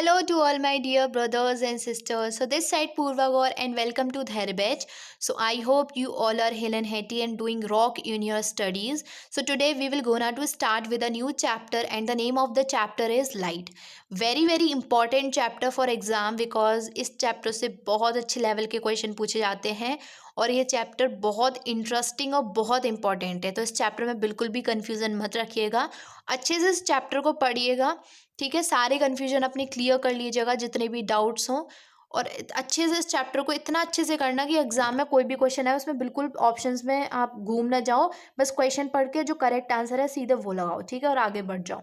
Hello to all my dear brothers and sisters. So this side Purva Gaur and welcome to Dhair Batch. So I hope you all are hale and healthy and doing rock in your studies. So today we will gonna to start with a new chapter and the name of the chapter is light. Very important chapter for exam because इस chapter से बहुत अच्छे level के question पूछे जाते हैं और ये चैप्टर बहुत इंटरेस्टिंग और बहुत इंपॉर्टेंट है। तो इस चैप्टर में बिल्कुल भी कन्फ्यूज़न मत रखिएगा, अच्छे से इस चैप्टर को पढ़िएगा। ठीक है, सारे कन्फ्यूजन अपने क्लियर कर लीजिएगा जितने भी डाउट्स हों और अच्छे से इस चैप्टर को इतना अच्छे से करना कि एग्जाम में कोई भी क्वेश्चन है उसमें बिल्कुल ऑप्शंस में आप घूम ना जाओ, बस क्वेश्चन पढ़ के जो करेक्ट आंसर है सीधे वो लगाओ। ठीक है, और आगे बढ़ जाओ।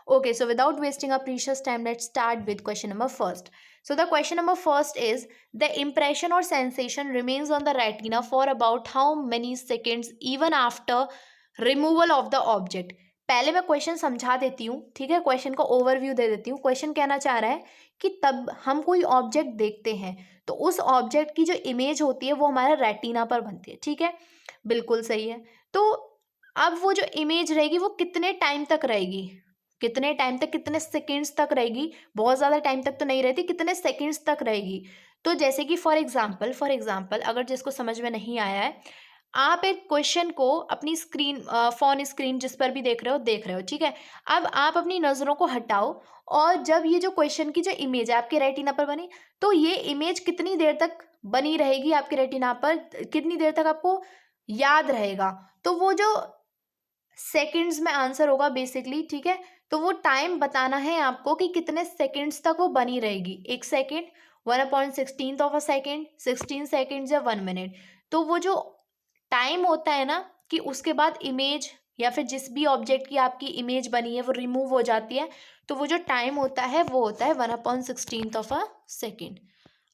Okay, so without wasting a precious time let's start with question number first. So the question number first is the impression or sensation remains on the retina for about how many seconds even after removal of the object. पहले मैं question समझा देती हूँ, ठीक है, question को overview दे देती हूँ। क्वेश्चन कहना चाह रहा है कि तब हम कोई ऑब्जेक्ट देखते हैं तो उस ऑब्जेक्ट की जो इमेज होती है वो हमारे रेटिना पर बनती है। ठीक है, बिल्कुल सही है। तो अब वो जो इमेज रहेगी वो कितने टाइम तक रहेगी, कितने टाइम तक, कितने सेकेंड्स तक रहेगी, बहुत ज़्यादा टाइम तक तो नहीं रहती, कितने सेकेंड्स तक रहेगी। तो जैसे कि फॉर एग्जाम्पल अगर जिसको समझ में नहीं आया है, आप एक क्वेश्चन को अपनी स्क्रीन फोन स्क्रीन जिस पर भी देख रहे हो, ठीक है। अब आप अपनी नज़रों को हटाओ और जब ये जो क्वेश्चन की जो इमेज है आपके रेटिना पर बनी, तो ये इमेज कितनी देर तक बनी रहेगी आपके रेटिना पर, कितनी देर तक आपको याद रहेगा। तो वो जो सेकंड्स में आंसर होगा बेसिकली, ठीक है। तो वो टाइम बताना है आपको कि कितने सेकंड्स तक वो बनी रहेगी। एक second, 1/16 of a second, 16 seconds या 1 मिनट। तो वो जो टाइम होता है ना कि उसके बाद इमेज या फिर जिस भी ऑब्जेक्ट की आपकी इमेज बनी है वो रिमूव हो जाती है, तो वो जो टाइम होता है वो होता है 1/16 of a second.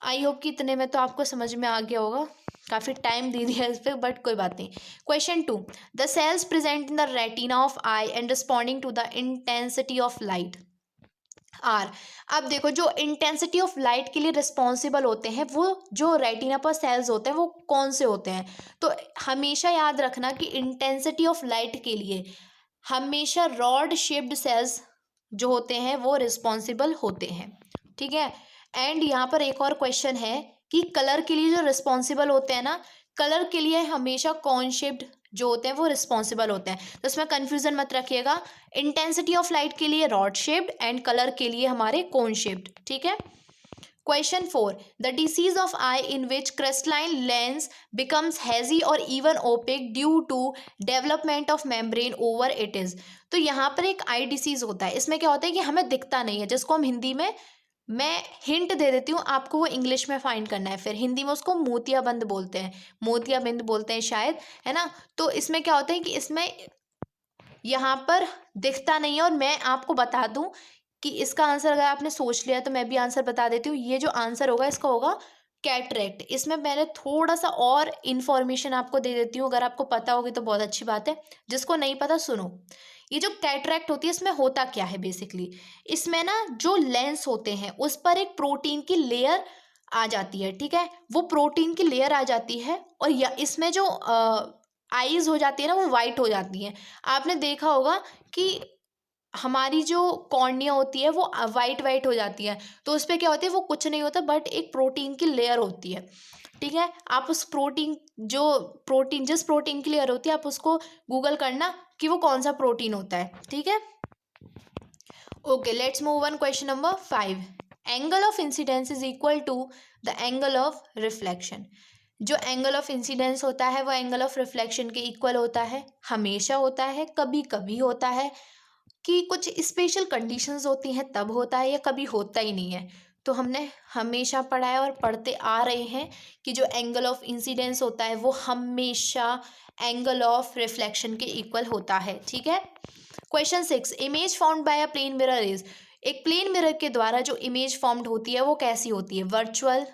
I hope कि इतने में तो आपको समझ में आ गया होगा, काफ़ी टाइम दे दिया इस पर, बट कोई बात नहीं। Question 2, the cells present in the retina of eye and responding to the intensity of light are. अब देखो, जो इंटेंसिटी ऑफ लाइट के लिए रिस्पॉन्सिबल होते हैं वो जो रेटिना पर सेल्स होते हैं वो कौन से होते हैं। तो हमेशा याद रखना कि इंटेंसिटी ऑफ लाइट के लिए हमेशा रॉड शेप्ड सेल्स जो होते हैं वो रिस्पॉन्सिबल होते हैं। ठीक है, एंड यहाँ पर एक और क्वेश्चन है कि कलर के लिए जो रिस्पॉन्सिबल होते हैं ना, कलर के लिए हमेशा कॉन शेप्ड जो होते हैं वो रिस्पॉन्सिबल होते हैं। तो इसमें कन्फ्यूजन मत रखिएगा, इंटेंसिटी ऑफ लाइट के लिए रॉड शेप्ड एंड कलर के लिए हमारे कोन शेप्ड। ठीक है। Question 4, the disease of eye in which crystalline lens becomes hazy or even opaque due to development of membrane over it is. तो यहाँ पर एक आई डिसीज होता है, इसमें क्या होता है कि हमें दिखता नहीं है, जिसको हम हिंदी में, मैं हिंट दे देती हूँ आपको, वो इंग्लिश में फाइंड करना है। फिर हिंदी में उसको मोतियाबिंद बोलते हैं, मोतियाबिंद बोलते हैं शायद, है ना। तो इसमें क्या होता है कि इसमें यहाँ पर दिखता नहीं है, और मैं आपको बता दूं कि इसका आंसर अगर आपने सोच लिया तो मैं भी आंसर बता देती हूँ। ये जो आंसर होगा इसका होगा कैटरेक्ट। इसमें मैंने थोड़ा सा और इन्फॉर्मेशन आपको दे देती हूँ, अगर आपको पता होगी तो बहुत अच्छी बात है, जिसको नहीं पता सुनो। ये जो कैटरेक्ट होती है इसमें होता क्या है बेसिकली, इसमें ना जो लेंस होते हैं उस पर एक प्रोटीन की लेयर आ जाती है। ठीक है, वो प्रोटीन की लेयर आ जाती है और या इसमें जो आईज हो जाती है ना वो वाइट हो जाती हैं। आपने देखा होगा कि हमारी जो कॉर्निया होती है वो वाइट वाइट हो जाती है, तो उस पर क्या होता है, वो कुछ नहीं होता बट एक प्रोटीन की लेयर होती है। ठीक है, आप उस प्रोटीन जिस प्रोटीन की लेयर होती है आप उसको गूगल करना कि वो कौन सा प्रोटीन होता है। ठीक है, okay, let's move on. Question number 5, angle of incidence is equal to the angle of reflection. जो एंगल ऑफ इंसिडेंस होता है वो एंगल ऑफ रिफ्लेक्शन के इक्वल होता है, हमेशा होता है, कभी कभी होता है, कि कुछ स्पेशल कंडीशंस होती हैं तब होता है, या कभी होता ही नहीं है। तो हमने हमेशा पढ़ा है और पढ़ते आ रहे हैं कि जो एंगल ऑफ इंसिडेंस होता है वो हमेशा एंगल ऑफ रिफ्लेक्शन के इक्वल होता है। ठीक है। Question 6, image formed by a plane mirror is. एक प्लेन मिरर के द्वारा जो इमेज फॉर्म्ड होती है वो कैसी होती है, वर्चुअल,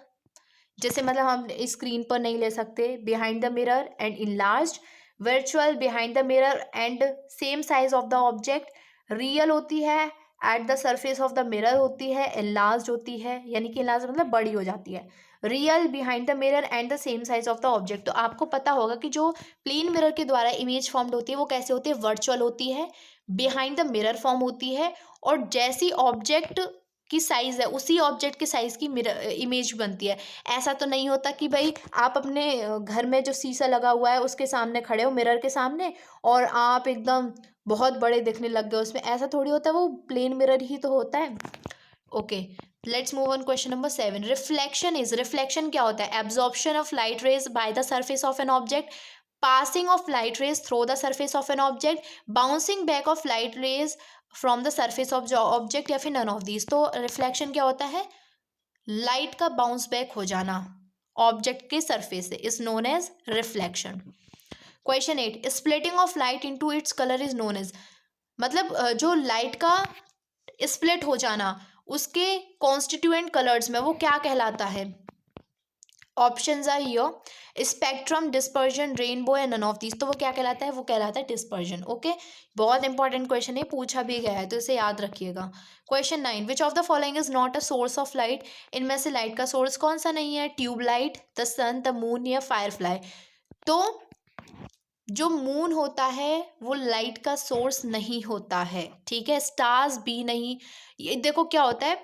जैसे मतलब हम स्क्रीन पर नहीं ले सकते, behind the mirror and enlarged, virtual behind the mirror and same size of the object, real होती है, at the surface of the mirror होती है, एनलार्ज्ड होती है, यानी कि एनलार्ज मतलब बड़ी हो जाती है, real behind the mirror and the same size of the object. तो आपको पता होगा कि जो प्लेन मिरर के द्वारा इमेज फॉर्म्ड होती है वो कैसे होती है, वर्चुअल होती है, बिहाइंड द मिरर फॉर्म होती है, और जैसी ऑब्जेक्ट की साइज़ है उसी ऑब्जेक्ट के साइज़ की मिरर इमेज बनती है। ऐसा तो नहीं होता कि भाई आप अपने घर में जो शीशा लगा हुआ है उसके सामने खड़े हो, मिरर के सामने, और आप एकदम बहुत बड़े दिखने लग गए उसमें, ऐसा थोड़ी होता है, वो प्लेन मिरर ही तो होता है। Okay, let's move on question number 7। Reflection क्या होता है? Absorption of light rays by the surface of an object, passing of light rays through the surface of an object, bouncing back of light rays from the surface of the object, या फिर none of these। तो reflection क्या होता है? Light का bounce back हो जाना object के सरफेस से is known as reflection. Question 8, splitting of light into its colour is known as, मतलब जो लाइट का स्प्लिट हो जाना उसके कॉन्स्टिट्यूएंट कलर्स में, वो क्या कहलाता है? Options are here, spectrum, dispersion, rainbow या नन ऑफ दीज। तो वो क्या कहलाता है? वो कहलाता है डिस्पर्जन। ओके, बहुत इंपॉर्टेंट क्वेश्चन है, पूछा भी गया है तो इसे याद रखिएगा। Question 9, which of the following is not a source of light? इनमें से लाइट का सोर्स कौन सा नहीं है? Tubelight, the sun, the moon या फायरफ्लाई। तो जो मून होता है वो लाइट का सोर्स नहीं होता है, ठीक है, स्टार्स भी नहीं। ये देखो क्या होता है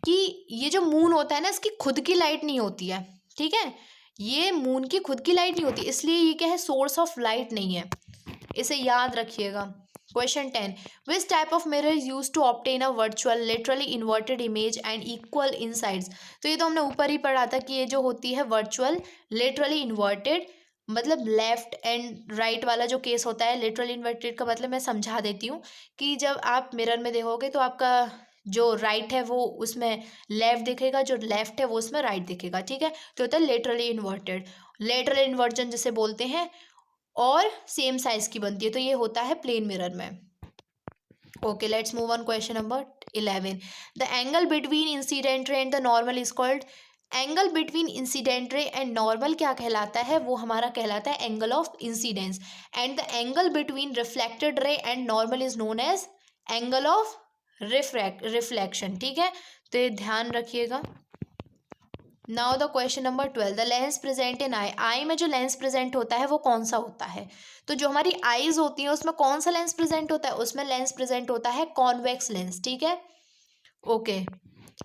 कि ये जो मून होता है ना, इसकी खुद की लाइट नहीं होती है, ठीक है, ये मून की खुद की लाइट नहीं होती, इसलिए ये क्या है? सोर्स ऑफ लाइट नहीं है, इसे याद रखिएगा। Question 10, which type of mirror is use to obtain a virtual literally inverted image and equal in sides? तो ये तो हमने ऊपर ही पढ़ा था कि ये जो होती है वर्चुअल लिटरली इन्वर्टेड, मतलब लेफ्ट एंड राइट वाला जो केस होता है, लिटरली इन्वर्टेड का मतलब मैं समझा देती हूँ कि जब आप मिरर में देखोगे तो आपका जो राइट है वो उसमें लेफ्ट दिखेगा, जो लेफ्ट है वो उसमें राइट दिखेगा, ठीक है, तो होता है लेटरली इन्वर्टेड। लेटरल इन्वर्जन जिसे बोलते हैं, और सेम साइज की बनती है, तो ये होता है प्लेन मिरर में। Okay, let's move on question number 11। The angle between incident ray and the normal is called, angle between incident ray and normal क्या कहलाता है? वो हमारा कहलाता है angle of incidence. And the angle between reflected ray and normal is known as angle of reflection, ठीक है, तो ये ध्यान रखिएगा। Now the question number 12, the lens present in आई, आई में जो लेंस प्रेजेंट होता है वो कौन सा होता है? तो जो हमारी आईज होती है उसमें कौन सा लेंस प्रेजेंट होता है? उसमें लेंस प्रेजेंट होता है कॉन्वेक्स लेंस, ठीक है। Okay,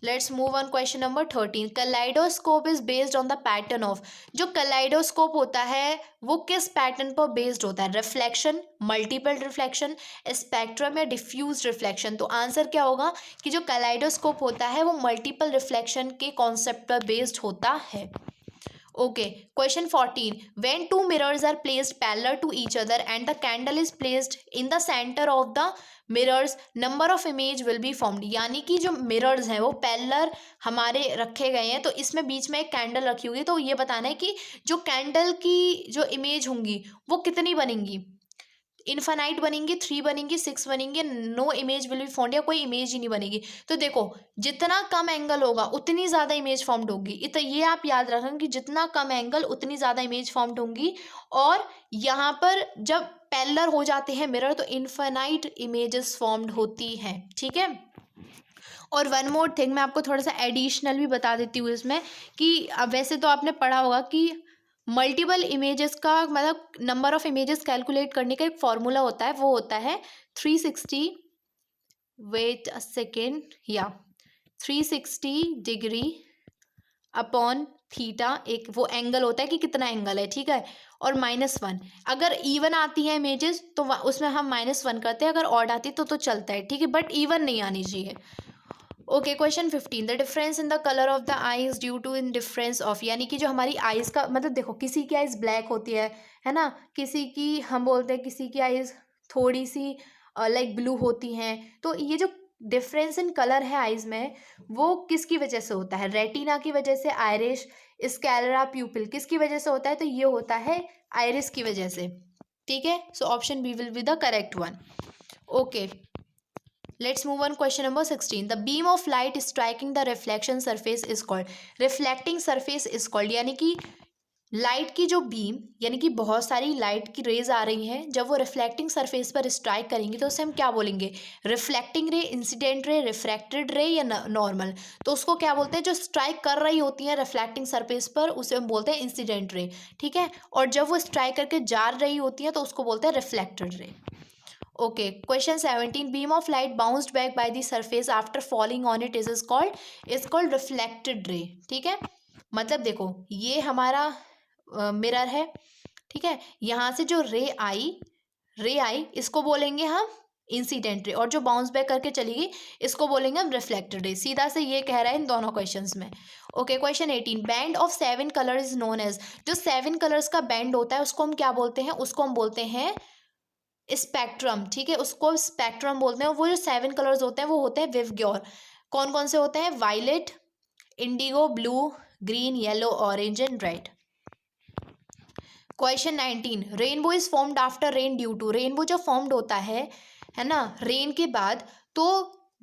let's move on question number 13। Kaleidoscope is based on the pattern of, जो कलाइडोस्कोप होता है वो किस पैटर्न पर बेस्ड होता है? रिफ्लेक्शन, मल्टीपल रिफ्लेक्शन, स्पेक्ट्रम या डिफ्यूज रिफ्लेक्शन। तो आंसर क्या होगा कि जो कलाइडोस्कोप होता है वो मल्टीपल रिफ्लेक्शन के कॉन्सेप्ट पर बेस्ड होता है। Okay, question 14, when two mirrors are placed parallel to each other and the candle is placed in the centre of the mirrors, number of image will be formed. यानी कि जो mirrors हैं वो parallel हमारे रखे गए हैं, तो इसमें बीच में एक कैंडल रखी हुई है, तो ये बताना है कि जो कैंडल की जो इमेज होंगी वो कितनी बनेंगी? इनफाइनाइट बनेंगी, 3 बनेंगी, 6 बनेंगी, no image will be found, या कोई इमेज ही नहीं बनेगी। तो देखो, जितना कम एंगल होगा उतनी ज़्यादा इमेज फॉर्म्ड होगी, तो ये आप याद रखें कि जितना कम एंगल उतनी ज़्यादा इमेज फॉर्म्ड होंगी। और यहाँ पर जब पैरेलल हो जाते हैं मिरर तो इनफाइनाइट इमेजेस फॉर्म्ड होती हैं, ठीक है। और वन मोर थिंग, मैं आपको थोड़ा सा एडिशनल भी बता देती हूँ इसमें कि अब वैसे तो आपने पढ़ा होगा कि मल्टीपल इमेजेस का मतलब नंबर ऑफ इमेजेस कैलकुलेट करने का एक फॉर्मूला होता है, वो होता है 360, वेट अ सेकेंड, या 360 डिग्री अपॉन थीटा, एक वो एंगल होता है कि कितना एंगल है, ठीक है, और -1। अगर इवन आती है इमेजेस तो उसमें हम -1 करते हैं, अगर ऑड आती है तो चलता है, ठीक है, बट इवन नहीं आनी चाहिए। Okay, question 15, the difference in the colour of the eyes due to in difference of, यानी कि जो हमारी आईज का मतलब देखो, किसी की आईज ब्लैक होती है ना, किसी की हम बोलते हैं किसी की आईज थोड़ी सी लाइक ब्लू होती हैं, तो ये जो डिफरेंस इन कलर है आईज में वो किसकी वजह से होता है? रेटिना की वजह से, आयरिश, स्क्लेरा, प्यूपिल, किसकी वजह से होता है? तो ये होता है आयरिस की वजह से, ठीक है, so option B will be the correct one. Okay, let's move on question number 16, the beam of light striking the reflection surface is called, reflecting surface is called, यानी कि लाइट की जो बीम, यानी कि बहुत सारी लाइट की raise आ रही हैं, जब वो रिफ्लेक्टिंग सरफेस पर स्ट्राइक करेंगी तो उसे हम क्या बोलेंगे? रिफ्लेक्टिंग रे, इंसिडेंट रे, रिफ्रैक्टेड रे या नॉर्मल। तो उसको क्या बोलते हैं? जो स्ट्राइक कर रही होती है रिफ्लेक्टिंग सरफेस पर उसे हम बोलते हैं इंसिडेंट रे, ठीक है, और जब वो स्ट्राइक करके जा रही होती है तो उसको बोलते हैं reflected ray. Okay, question 17, beam of light bounced back by the surface after falling on it is called reflected ray. ठीक है, मतलब देखो ये हमारा मिरर है, ठीक है, यहाँ से जो रे आई इसको बोलेंगे हम इंसिडेंट रे, और जो बाउंस बैक करके चली गई इसको बोलेंगे हम रिफ्लेक्टेड रे। सीधा से ये कह रहा है इन दोनों क्वेश्चंस में। Okay, question 18, band of 7 colour is known as, जो 7 कलर्स का बैंड होता है उसको हम क्या बोलते हैं, उसको हम बोलते हैं स्पेक्ट्रम। ठीक है, उसको स्पेक्ट्रम बोलते हैं। वो जो 7 कलर्स होते हैं वो होते हैं विवग्योर। कौन कौन से होते हैं, violet, indigo, blue, green, yellow, orange and red. Question 19, rainbow is formed after rain due to, rainbow जब फॉर्म्ड होता है ना, रेन के बाद, तो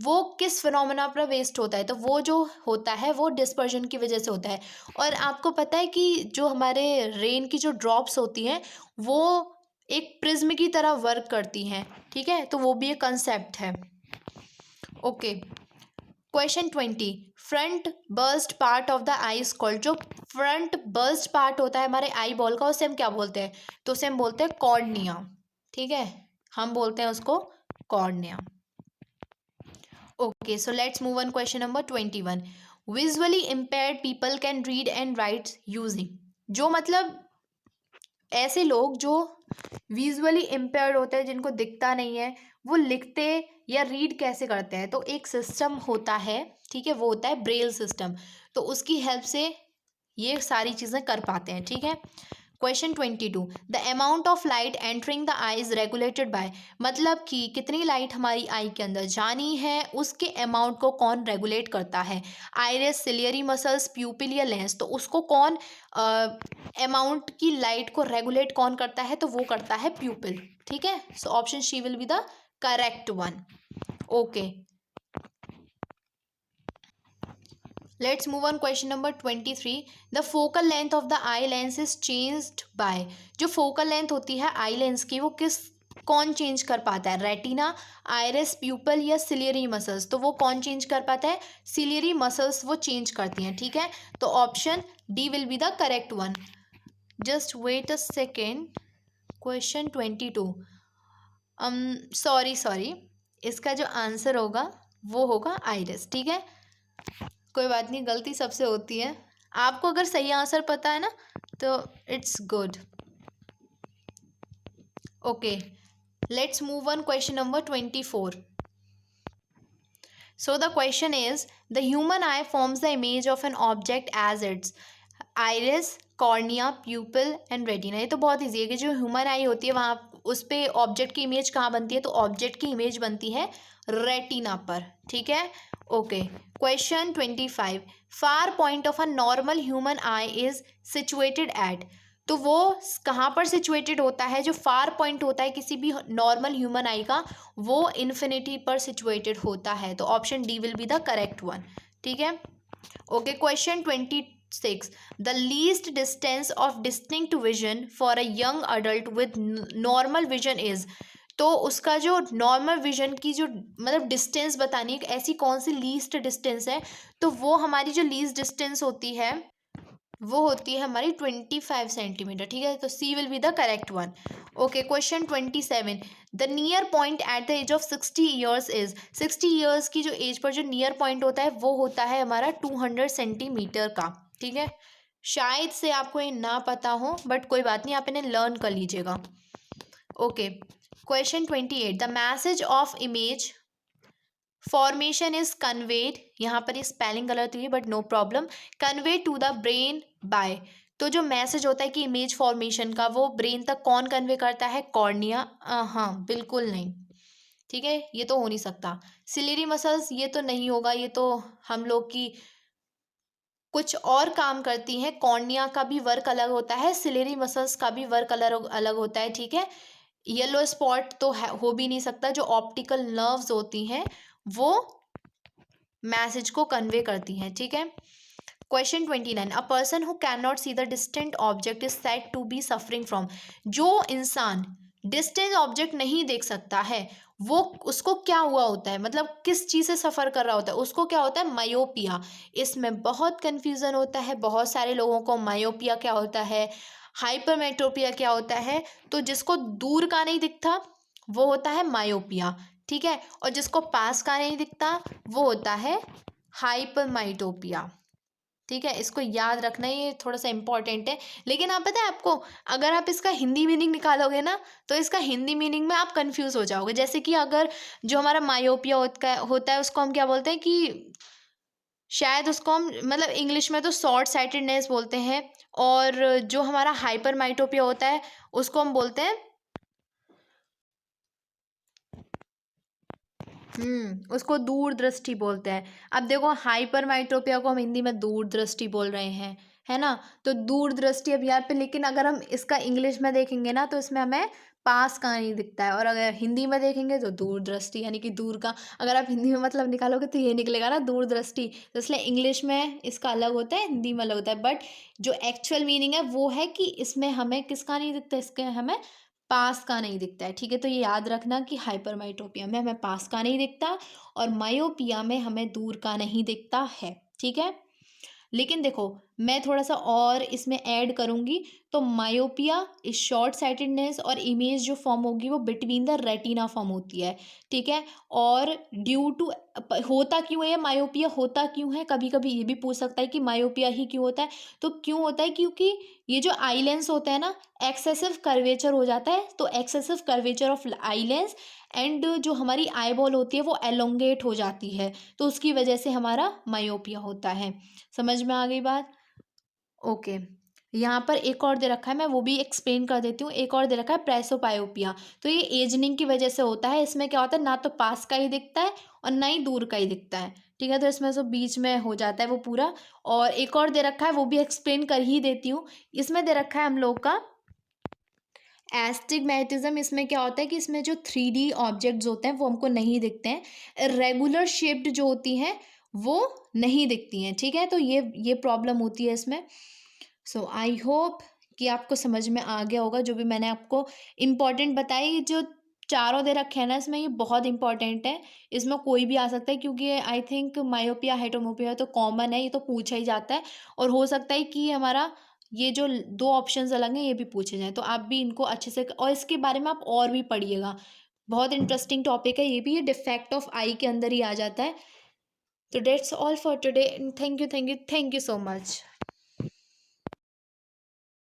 वो किस फिनोमेना पर वेस्ट होता है, तो वो जो होता है वो डिस्पर्जन की वजह से होता है। और आपको पता है कि जो हमारे रेन की जो ड्रॉप्स होती हैं वो एक प्रिज्म की तरह वर्क करती हैं। ठीक है, तो वो भी एक कंसेप्ट है। Okay, question 20, front burst part of the I is called, जो फ्रंट बर्स्ट पार्ट होता है हमारे आई बॉल का उसे हम क्या बोलते हैं, तो उसे हम बोलते हैं कॉर्निया। ठीक है, हम बोलते हैं उसको cornea. Okay, so let's move on question number 21, visually impaired people can read and right using, जो मतलब ऐसे लोग जो विजुअली इम्पेयर्ड होते हैं, जिनको दिखता नहीं है, वो लिखते या रीड कैसे करते हैं, तो एक सिस्टम होता है, ठीक है, वो होता है ब्रेल सिस्टम, तो उसकी हेल्प से ये सारी चीज़ें कर पाते हैं। ठीक है, question 22, the amount of light entering the I is regulated by, मतलब कि कितनी लाइट हमारी आई के अंदर जानी है उसके अमाउंट को कौन रेगुलेट करता है, आइरिस, सिलियरी मसल्स, प्यूपिल या लेंस, तो उसको कौन अमाउंट की लाइट को रेगुलेट कौन करता है, तो वो करता है प्यूपिल। ठीक है, so option C will be the correct one. Okay, let's move on question number 23, the focal length of the eye lens is changed by, जो focal length होती है आई लेंस की वो कौन चेंज कर पाता है, रेटिना, आइरिस, प्यूपल या सिलियरी मसल्स, तो वो कौन चेंज कर पाता है, सिलियरी मसल्स वो चेंज करती हैं। ठीक है, तो option D will be the correct one. Just wait a second, question 22, sorry, इसका जो आंसर होगा वो होगा आइरिस। ठीक है, कोई बात नहीं, गलती सबसे होती है, आपको अगर सही आंसर पता है ना तो it's good. Okay, let's move on question number 24, so the question is, the human eye forms the image of an object as its iris, cornea, pupil and retina. ये तो बहुत ईजी है कि जो ह्यूमन आई होती है वहाँ उस पर ऑब्जेक्ट की इमेज कहाँ बनती है, तो ऑब्जेक्ट की इमेज बनती है रेटिना पर। ठीक है, okay, question 25, far point of a normal human I is situated at, तो वो कहाँ पर सिचुएटेड होता है, जो फार पॉइंट होता है किसी भी नॉर्मल ह्यूमन आई का वो इन्फिनिटी पर सिचुएटेड होता है, तो option D will be the correct one. ठीक है, okay, question 26, the least distance of distinct vision for a young adult with normal vision is, तो उसका जो नॉर्मल विजन की जो मतलब डिस्टेंस बतानी है, ऐसी कौन सी लीस्ट डिस्टेंस है, तो वो हमारी जो लीस्ट डिस्टेंस होती है वो होती है हमारी 25 सेंटीमीटर। ठीक है, तो C will be the correct one. Okay, question 27, the near point at the age of 60 years is, 60 years की जो एज पर जो नियर पॉइंट होता है वो होता है हमारा 200 सेंटीमीटर का। ठीक है, शायद से आपको ये ना पता हो बट कोई बात नहीं, आप इन्हें लर्न कर लीजिएगा। Okay, question 28, the message of image formation is conveyed, यहाँ पर ये स्पेलिंग गलत हुई है but no problem, convey to the brain by, तो जो मैसेज होता है कि इमेज फॉर्मेशन का वो ब्रेन तक कौन कन्वे करता है, कॉर्निया। हाँ, बिल्कुल नहीं, ठीक है, ये तो हो नहीं सकता। सिलियरी मसल्स, ये तो नहीं होगा, ये तो हम लोग की कुछ और काम करती हैं, कॉर्निया का भी वर्क अलग होता है, सिलियरी मसल्स का भी वर्क अलग अलग होता है। ठीक है, येलो स्पॉट तो हो भी नहीं सकता, जो ऑप्टिकल नर्व्स होती हैं वो मैसेज को कन्वे करती हैं। ठीक है, question 29, a person who can not see the distant object is said to be suffering from, जो इंसान डिस्टेंट ऑब्जेक्ट नहीं देख सकता है वो उसको क्या हुआ होता है, मतलब किस चीज़ से सफ़र कर रहा होता है, उसको क्या होता है, मायोपिया। इसमें बहुत कन्फ्यूज़न होता है, बहुत सारे लोगों को मायोपिया क्या होता है, हाइपरमेट्रोपिया क्या होता है, तो जिसको दूर का नहीं दिखता वो होता है मायोपिया, ठीक है। और जिसको पास का नहीं दिखता वो होता है हाइपरमाइटोपिया, ठीक है। इसको याद रखना, ये थोड़ा सा इंपॉर्टेंट है। लेकिन आप पता है आपको, अगर आप इसका हिंदी मीनिंग निकालोगे ना तो इसका हिंदी मीनिंग में आप कंफ्यूज हो जाओगे। जैसे कि अगर जो हमारा मायोपिया होता है उसको हम क्या बोलते हैं कि शायद उसको हम मतलब इंग्लिश में तो शॉर्ट साइटेडनेस बोलते हैं, और जो हमारा हाइपरमाइटोपिया होता है उसको हम बोलते हैं, उसको दूरदृष्टि बोलते हैं। अब देखो हाइपरमाइट्रोपिया को हम हिंदी में दूरदृष्टि बोल रहे हैं, है ना। तो दूरदृष्टि अब यहाँ पे, लेकिन अगर हम इसका इंग्लिश में देखेंगे ना तो इसमें हमें पास का नहीं दिखता है, और अगर हिंदी में देखेंगे तो दूरदृष्टि यानी कि दूर का। अगर आप हिंदी में मतलब निकालोगे तो ये निकलेगा ना दूरदृष्टि, तो इसलिए इंग्लिश में इसका अलग होता है, हिंदी में अलग होता है। बट जो एक्चुअल मीनिंग है वो है कि इसमें हमें किसका नहीं दिखता, इसके हमें पास का नहीं दिखता है, ठीक है। तो ये याद रखना कि हाइपरमाइट्रोपिया में हमें पास का नहीं दिखता और मायोपिया में हमें दूर का नहीं दिखता है, ठीक है। लेकिन देखो, मैं थोड़ा सा और इसमें ऐड करूँगी। तो मायोपिया इस शॉर्ट साइटेडनेस और इमेज जो फॉर्म होगी वो बिटवीन द रेटिना फॉर्म होती है, ठीक है। और ड्यू टू, होता क्यों है मायोपिया, होता क्यों है, कभी कभी ये भी पूछ सकता है कि मायोपिया ही क्यों होता है। तो क्यों होता है, क्योंकि ये जो आई लेंस होता है ना, एक्सेसिव कर्वेचर हो जाता है। तो excessive curvature of eye lens and जो हमारी आई बॉल होती है वो एलोंगेट हो जाती है, तो उसकी वजह से हमारा मायोपिया होता है। समझ में आ गई बात? ओके। यहाँ पर एक और दे रखा है, मैं वो भी एक्सप्लेन कर देती हूँ। एक और दे रखा है प्रेसोपायोपिया। तो ये एजनिंग की वजह से होता है। इसमें क्या होता है, ना तो पास का ही दिखता है और ना ही दूर का ही दिखता है, ठीक है। तो इसमें से बीच में हो जाता है वो पूरा। और एक और दे रखा है, वो भी एक्सप्लेन कर ही देती हूँ। इसमें दे रखा है हम लोग का एस्टिग्मेटिज्म। इसमें क्या होता है कि इसमें जो 3D ऑब्जेक्ट्स होते हैं वो हमको नहीं दिखते हैं, रेगुलर शेप्ड जो होती हैं वो नहीं दिखती हैं, ठीक है। तो ये प्रॉब्लम होती है इसमें। सो आई होप कि आपको समझ में आ गया होगा जो भी मैंने आपको इम्पोर्टेंट बताई। जो चारों दे रखे हैं ना इसमें, ये बहुत इंपॉर्टेंट है। इसमें कोई भी आ सकता है, क्योंकि आई थिंक मायोपिया हेटरोमोपिया तो कॉमन है, ये तो पूछा ही जाता है। और हो सकता है कि हमारा ये जो दो ऑप्शंस अलग हैं ये भी पूछे जाएँ, तो आप भी इनको अच्छे से और इसके बारे में आप और भी पढ़िएगा। बहुत इंटरेस्टिंग टॉपिक है ये भी, ये डिफेक्ट ऑफ आई के अंदर ही आ जाता है। तो that's all for today. Thank you, thank you, thank you so much.